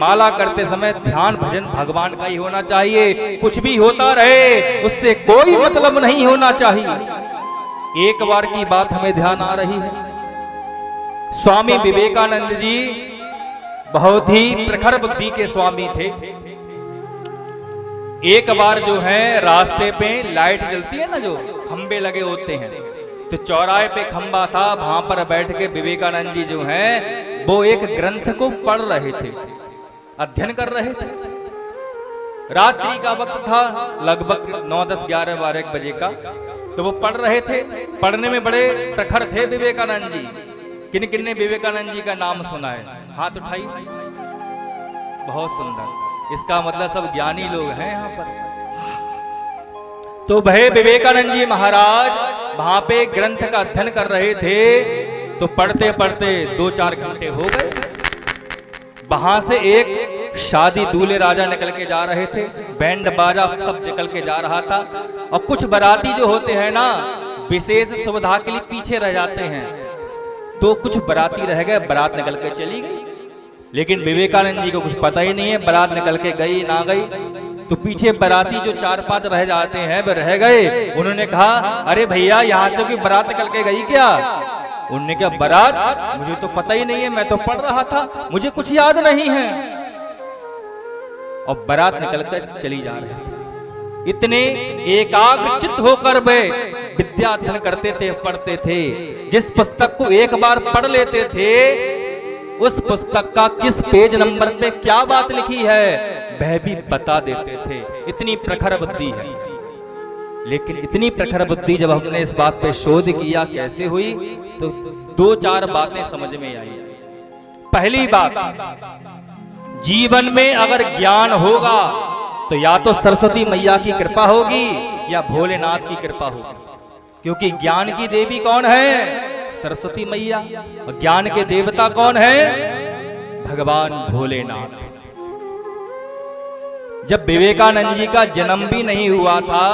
माला करते समय ध्यान भजन भगवान का ही होना चाहिए। कुछ भी होता रहे उससे कोई मतलब नहीं होना चाहिए। एक बार की बात हमें ध्यान आ रही है, स्वामी विवेकानंद जी बहुत ही प्रखर बुद्धि के स्वामी थे। एक बार जो है रास्ते पे लाइट जलती है ना, जो खंबे लगे होते हैं, तो चौराहे पे खंबा था, वहां पर बैठ के विवेकानंद जी जो हैं वो एक ग्रंथ को पढ़ रहे थे, अध्ययन कर रहे थे। रात्रि का वक्त था, लगभग 9, 10, 11, 12 बजे का। तो वो पढ़ रहे थे, पढ़ने में बड़े प्रखर थे विवेकानंद जी। किन किन ने विवेकानंद जी का नाम सुना है? हाथ उठाई। बहुत सुंदर, इसका मतलब सब ज्ञानी लोग हैं यहाँ पर। तो भाई विवेकानंद जी महाराज वहां पे ग्रंथ का अध्ययन कर रहे थे। तो पढ़ते पढ़ते 2-4 घंटे हो गए। वहां से एक शादी दूल्हे राजा निकल के जा रहे थे, बैंड बाजा सब निकल के जा रहा था। और कुछ बाराती जो होते हैं ना, विशेष सुविधा के लिए पीछे रह जाते हैं। तो कुछ बाराती रह गए, बारात निकल के चली गई। लेकिन विवेकानंद जी को कुछ पता ही नहीं है बारात निकल के गई ना गई। तो पीछे बाराती जो 4-5 रह जाते हैं वे रह गए। उन्होंने कहा, अरे भैया यहाँ से कोई बारात निकल के गई क्या? उन्होंने कहा, बारात मुझे तो पता ही नहीं है, मैं तो पढ़ रहा था, मुझे कुछ याद नहीं है। और बारात निकलकर चली जा रही थी। इतने एकाग्र चित्त होकर वे विद्या अध्ययन करते थे, पढ़ते थे। जिस पुस्तक को एक बार पढ़ लेते थे, उस पुस्तक का किस पेज नंबर पे क्या बात लिखी है वह भी बता देते थे। इतनी प्रखर बुद्धि है। लेकिन इतनी प्रखर बुद्धि जब हमने इस बात पे शोध किया कैसे हुई, तो 2-4 बातें समझ में आई। पहली बात, जीवन में अगर ज्ञान होगा तो या तो सरस्वती मैया की कृपा होगी या भोलेनाथ की कृपा होगी। क्योंकि ज्ञान की देवी कौन है? सरस्वती मैया। और ज्ञान के देवता कौन है? भगवान भोलेनाथ। जब विवेकानंद जी का जन्म भी नहीं हुआ था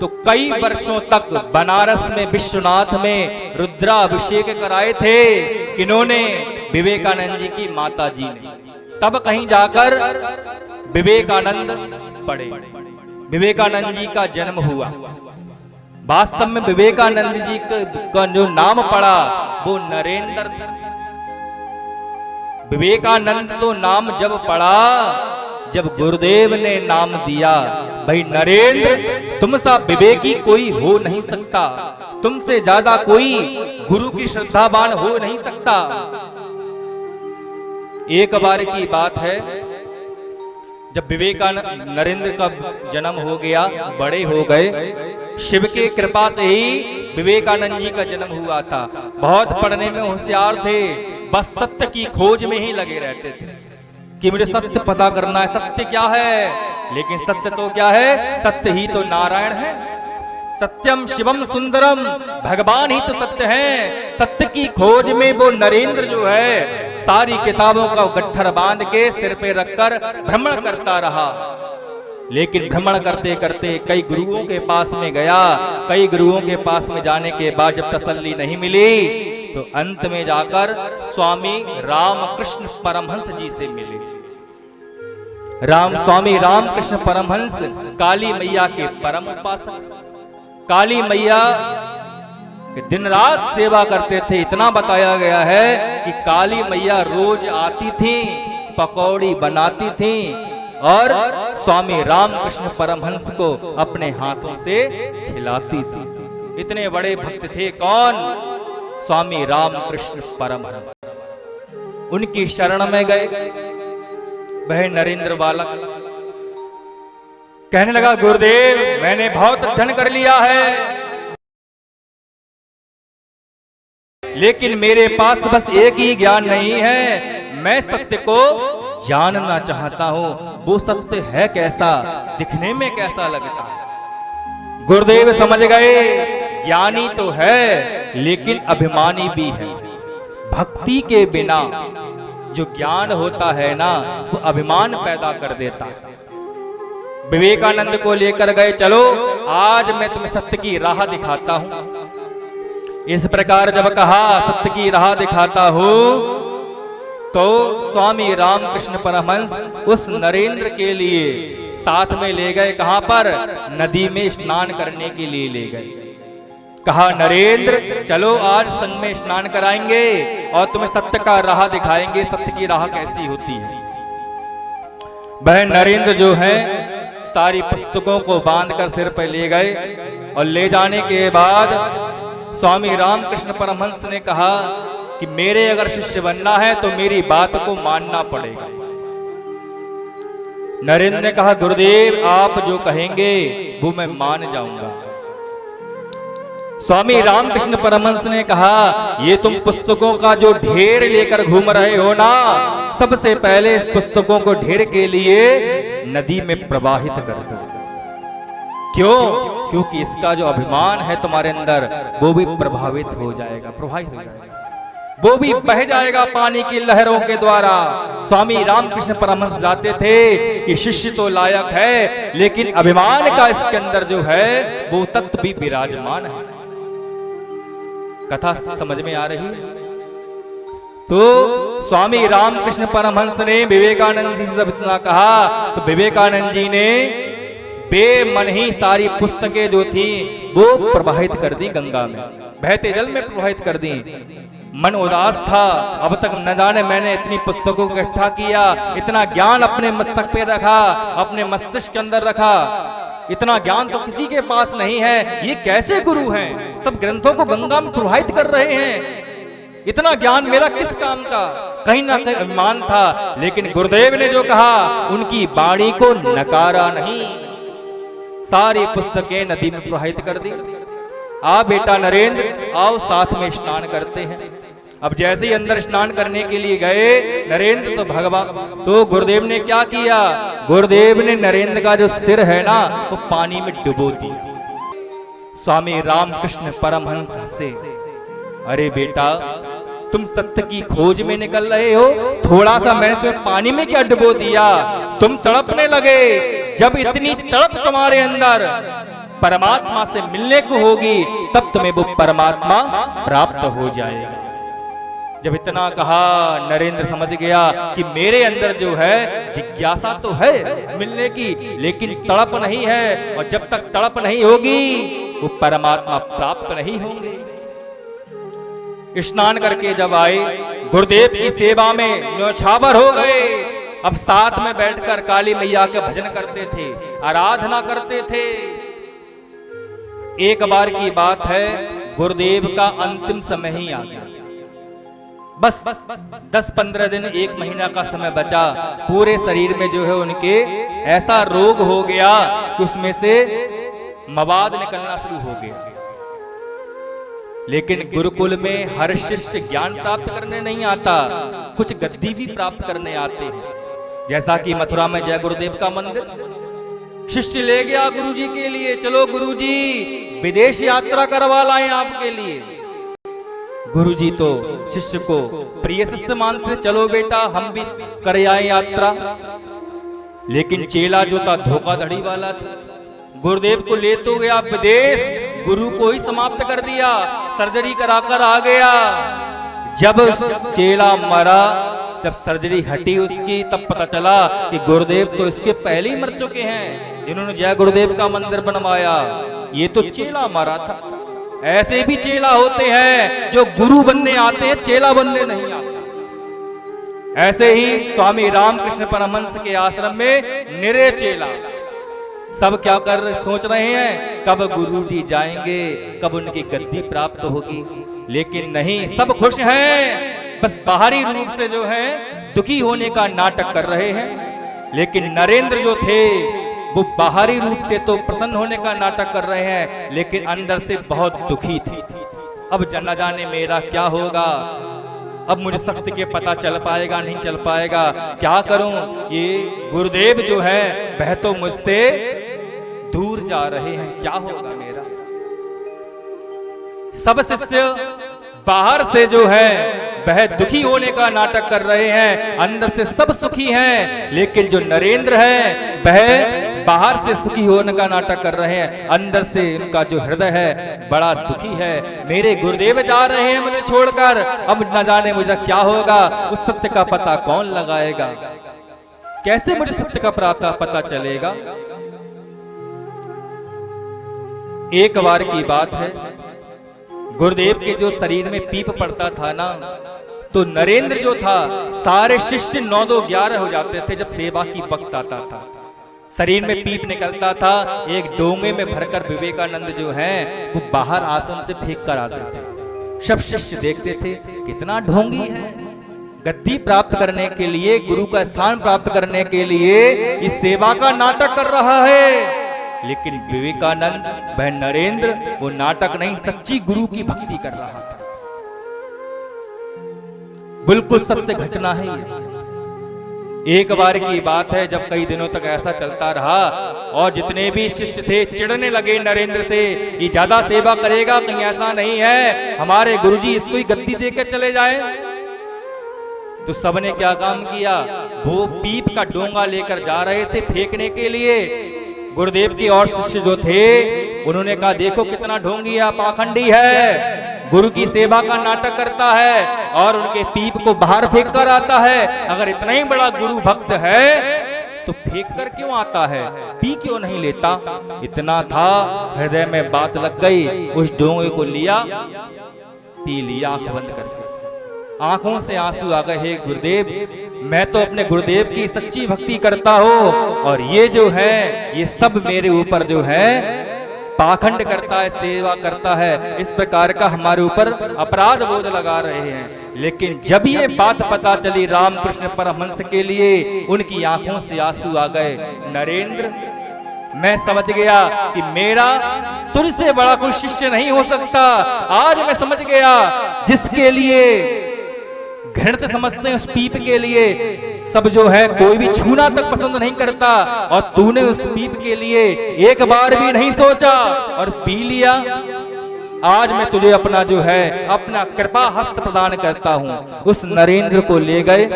तो कई वर्षों तक बनारस में विश्वनाथ में रुद्राभिषेक कराए थे। किन्होंने? विवेकानंद जी की माता जी ने। तब कहीं जाकर विवेकानंद पढ़े, विवेकानंद जी का जन्म हुआ। वास्तव में विवेकानंद जी का जो नाम पड़ा वो नरेंद्र था। विवेकानंद तो नाम जब पड़ा, जब गुरुदेव ने नाम दिया, भाई नरेंद्र तुम सा विवेकी कोई हो नहीं सकता, तुमसे ज्यादा कोई गुरु की श्रद्धावान हो नहीं सकता। एक बार की बात है, जब विवेकानंद नरेंद्र का जन्म हो गया, बड़े हो गए, शिव की कृपा से ही विवेकानंद जी का जन्म हुआ था। बहुत पढ़ने में होशियार थे, बस सत्य की खोज में ही लगे रहते थे कि मुझे सत्य पता करना है, सत्य क्या है। लेकिन सत्य तो क्या है? सत्य ही तो नारायण है। सत्यम शिवम सुंदरम, भगवान ही तो सत्य है। सत्य की खोज में वो नरेंद्र जो है सारी किताबों का गट्ठर बांध के सिर पे रखकर भ्रमण करता रहा। लेकिन भ्रमण करते करते कई गुरुओं के पास में गया। कई गुरुओं के पास में जाने के बाद जब तसल्ली नहीं मिली तो अंत में जाकर स्वामी रामकृष्ण परमहंस जी से मिले। स्वामी रामकृष्ण परमहंस काली मैया के परम उपासक, काली मैया दिन रात सेवा करते थे। इतना बताया गया है कि काली मैया रोज आती थी, पकौड़ी बनाती थी और स्वामी रामकृष्ण परमहंस को अपने हाथों से खिलाती थी। इतने बड़े भक्त थे। कौन? स्वामी रामकृष्ण परमहंस। उनकी शरण में गए। वह नरेंद्र बालक कहने लगा, गुरुदेव मैंने बहुत अध्ययन कर लिया है, लेकिन मेरे पास बस एक ही ज्ञान नहीं है। मैं सत्य को जानना चाहता हूं। वो सत्य है कैसा, दिखने में कैसा लगता है? गुरुदेव समझ गए, ज्ञानी तो है लेकिन अभिमानी भी है। भक्ति के बिना जो ज्ञान होता है ना, वो अभिमान पैदा कर देता है। विवेकानंद को लेकर गए, चलो आज मैं तुम्हें सत्य की राह दिखाता हूं। इस प्रकार जब कहा सत्य की राह दिखाता हूं, तो स्वामी रामकृष्ण परमहंस उस नरेंद्र के लिए साथ में ले गए। कहां पर? नदी में स्नान करने के लिए ले गए। कहा नरेंद्र चलो आज संग में स्नान कराएंगे और तुम्हें सत्य का राह दिखाएंगे, सत्य की राह कैसी होती है। वह नरेंद्र जो है सारी पुस्तकों को बांधकर सिर पर ले गए और ले जाने के बाद स्वामी रामकृष्ण परमहंस ने कहा कि मेरे अगर शिष्य बनना है तो मेरी बात को मानना पड़ेगा। नरेंद्र ने कहा गुरुदेव आप जो कहेंगे वो मैं मान जाऊंगा। स्वामी रामकृष्ण परमहंस ने कहा ये तुम पुस्तकों का जो ढेर लेकर घूम रहे हो ना, सबसे पहले इस पुस्तकों को ढेर के लिए नदी में प्रवाहित कर दो। क्यों? क्योंकि इसका जो अभिमान है तुम्हारे अंदर वो भी प्रभावित हो जाएगा, प्रभावित हो जाएगा, वो भी बह जाएगा पानी की लहरों के द्वारा। स्वामी रामकृष्ण परमहंस जाते थे कि शिष्य तो लायक है लेकिन अभिमान का इसके अंदर जो है वो तत्व भी विराजमान है। कथा समझ में आ रही है? तो स्वामी रामकृष्ण परमहंस ने विवेकानंद जी से जब इतना कहा तो विवेकानंद जी ने बेमन ही सारी पुस्तकें जो थी वो प्रवाहित कर दी गंगा में, बहते जल में प्रवाहित कर दी। मन उदास था, अब तक न जाने मैंने इतनी पुस्तकों को इकट्ठा किया, इतना ज्ञान अपने मस्तक पे रखा, अपने मस्तिष्क के अंदर रखा, इतना ज्ञान तो किसी के पास नहीं है। ये कैसे गुरु हैं? सब ग्रंथों को गंगा में प्रवाहित कर रहे हैं, इतना ज्ञान मेरा किस काम का? कहीं ना कहीं अभिमान था, लेकिन गुरुदेव ने जो कहा उनकी वाणी को नकारा नहीं, सारी पुस्तकें नदी में प्रवाहित कर दी। आ बेटा नरेंद्र आओ साथ में स्नान करते हैं। अब जैसे ही अंदर स्नान करने के लिए गए नरेंद्र तो भगवान तो गुरुदेव ने क्या किया? गुरुदेव ने नरेंद्र का जो सिर है ना वो पानी में डुबो दिया। स्वामी रामकृष्ण परमहंस हंसे, अरे बेटा तुम सत्य की खोज में निकल रहे हो, थोड़ा सा मैंने तुम्हें पानी में क्या डुबो दिया? तुम तड़पने लगे। जब इतनी तड़प तुम्हारे अंदर परमात्मा से मिलने को होगी तब तुम्हें वो परमात्मा प्राप्त हो जाएगा। जब इतना कहा नरेंद्र समझ गया कि मेरे अंदर जो है जिज्ञासा तो है मिलने की, लेकिन तड़प नहीं है, और जब तक तड़प नहीं होगी वो परमात्मा प्राप्त नहीं होंगे। स्नान करके जब आए गुरुदेव की सेवा में न्यौछावर हो गए। अब साथ में बैठकर काली मैया के भजन करते थे, आराधना करते थे। एक बार की बात है गुरुदेव का अंतिम समय ही आ गया, बस 10-15 दिन 1 महीना का समय बचा। पूरे शरीर में जो है उनके ऐसा रोग हो गया कि उसमें से मवाद निकलना शुरू हो गया। लेकिन गुरुकुल में हर शिष्य ज्ञान प्राप्त करने नहीं आता, कुछ गद्दी भी प्राप्त करने आते हैं। जैसा कि मथुरा में जय गुरुदेव का मंदिर, शिष्य ले गया गुरुजी के लिए, चलो गुरुजी विदेश यात्रा करवा लाएं आपके लिए। गुरुजी तो शिष्य को प्रिय शिष्य मानते, चलो बेटा हम भी कर आए यात्रा। लेकिन चेला जो था धोखाधड़ी वाला था, गुरुदेव को ले तो गया विदेश, गुरु को ही समाप्त कर दिया, सर्जरी कराकर आ गया। जब चेला मरा, जब सर्जरी हटी उसकी, तब पता चला कि गुरुदेव तो इसके पहले ही मर चुके हैं, जिन्होंने जय गुरुदेव का मंदिर बनवाया। ये तो चेला मरा था। ऐसे भी चेला होते हैं जो गुरु बनने आते हैं, चेला बनने नहीं आते। ऐसे ही स्वामी रामकृष्ण परमहंस के आश्रम में निरे चेला, सब क्या कर सोच रहे हैं कब गुरुजी जाएंगे, कब उनकी गद्दी प्राप्त होगी। लेकिन नहीं, सब खुश हैं, बस बाहरी रूप से जो है दुखी होने का नाटक कर रहे हैं। लेकिन नरेंद्र जो थे वो बाहरी रूप से तो प्रसन्न होने का नाटक कर रहे हैं, लेकिन अंदर से बहुत दुखी थे। अब न जाने मेरा क्या होगा, अब मुझे सत्य के पता चल पाएगा नहीं चल पाएगा, क्या करूं? ये गुरुदेव जो है वह तो मुझसे दूर जा रहे हैं, क्या होगा मेरा? सब शिष्य बाहर से जो है वह दुखी होने का नाटक कर रहे हैं, अंदर से सब सुखी हैं। लेकिन जो नरेंद्र है वह बाहर से सुखी होने का नाटक कर रहे हैं, अंदर से उनका जो हृदय है बड़ा दुखी है। मेरे गुरुदेव जा रहे हैं मुझे छोड़कर, अब न जाने मुझे क्या होगा, उस सत्य का पता कौन लगाएगा, कैसे मुझे सत्य का पता चलेगा। एक बार की बात है, गुरुदेव के जो शरीर में पीप पड़ता था ना, तो नरेंद्र जो था, सारे शिष्य 9-11 हो जाते थे जब सेवा की वक्त आता था। शरीर में पीप निकलता था, एक डोंगे में भरकर विवेकानंद जो हैं वो बाहर आश्रम से फेंक कर आते थे। सब शिष्य देखते थे कितना ढोंगी है, गद्दी प्राप्त करने के लिए, गुरु का स्थान प्राप्त करने के लिए इस सेवा का नाटक कर रहा है। लेकिन विवेकानंद वह नरेंद्र वो नाटक नहीं, सच्ची गुरु की भक्ति कर रहा था। बिल्कुल सत्य घटना है ये। एक बार की बात है, जब कई दिनों तक ऐसा चलता रहा और जितने भी शिष्य थे चिढ़ने लगे नरेंद्र से, ये ज्यादा सेवा करेगा, कहीं ऐसा नहीं है हमारे गुरुजी इसको ही गद्दी देकर चले जाए। तो सबने क्या काम किया, वो पीप का डोंगा लेकर जा रहे थे फेंकने के लिए। गुरुदेव के और शिष्य जो थे उन्होंने कहा देखो कितना ढोंगी है, पाखंडी है, गुरु की सेवा का नाटक करता है और उनके पीप को बाहर फेंक कर आता है। अगर इतना ही बड़ा गुरु भक्त है तो फेंक कर क्यों आता है, पी क्यों नहीं लेता। इतना था, हृदय में बात लग गई, उस डोंगे को लिया, पी लिया आंख बंद करके। आंखों से आंसू आ गए, हे गुरुदेव मैं तो अपने गुरुदेव की सच्ची भक्ति करता हूँ और ये जो है ये सब मेरे ऊपर जो है पाखंड करता है, सेवा करता है, इस प्रकार का हमारे ऊपर अपराध बोध लगा रहे हैं। लेकिन जब ये बात पता चली रामकृष्ण परमहंस के लिए, उनकी आंखों से आंसू आ गए। नरेंद्र मैं समझ गया कि मेरा तुझसे बड़ा कोई शिष्य नहीं हो सकता। आज मैं समझ गया जिसके लिए घृणित समझते हैं उस पीप के लिए सब जो है कोई भी छूना तक पसंद नहीं करता, और तूने उस पीप के लिए एक बार भी नहीं सोचा और पी लिया। आज मैं तुझे अपना जो है अपना कृपा हस्त प्रदान करता हूं। उस नरेंद्र को ले गए,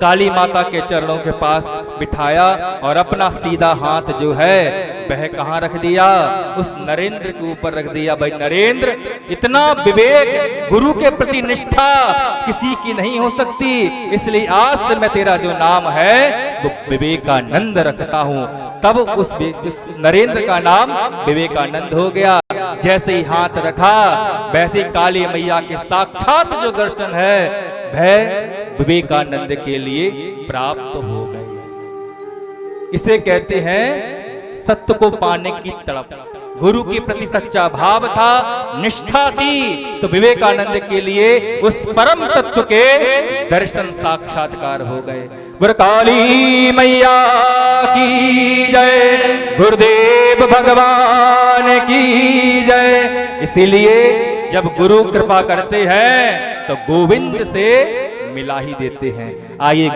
काली माता के चरणों के पास बिठाया और अपना सीधा हाथ जो है वह कहां रख दिया, उस नरेंद्र के ऊपर रख दिया। भाई नरेंद्र इतना विवेक, गुरु के प्रति निष्ठा किसी की नहीं हो सकती, इसलिए आज से मैं तेरा जो नाम है वो विवेकानंद रखता हूं। तब उस नरेंद्र का नाम विवेकानंद हो गया। जैसे ही हाथ रखा वैसे काली मैया के साक्षात जो दर्शन है वह विवेकानंद के लिए प्राप्त हो गए। इसे कहते हैं सत्य को पाने की तड़प। गुरु के प्रति सच्चा भाव था, निष्ठा थी, तो विवेकानंद के लिए उस परम तत्व के दर्शन साक्षात्कार हो गए। काली मैया की जय, गुरुदेव भगवान की जय। इसीलिए जब गुरु कृपा करते हैं तो गोविंद से मिला ही देते हैं। आइए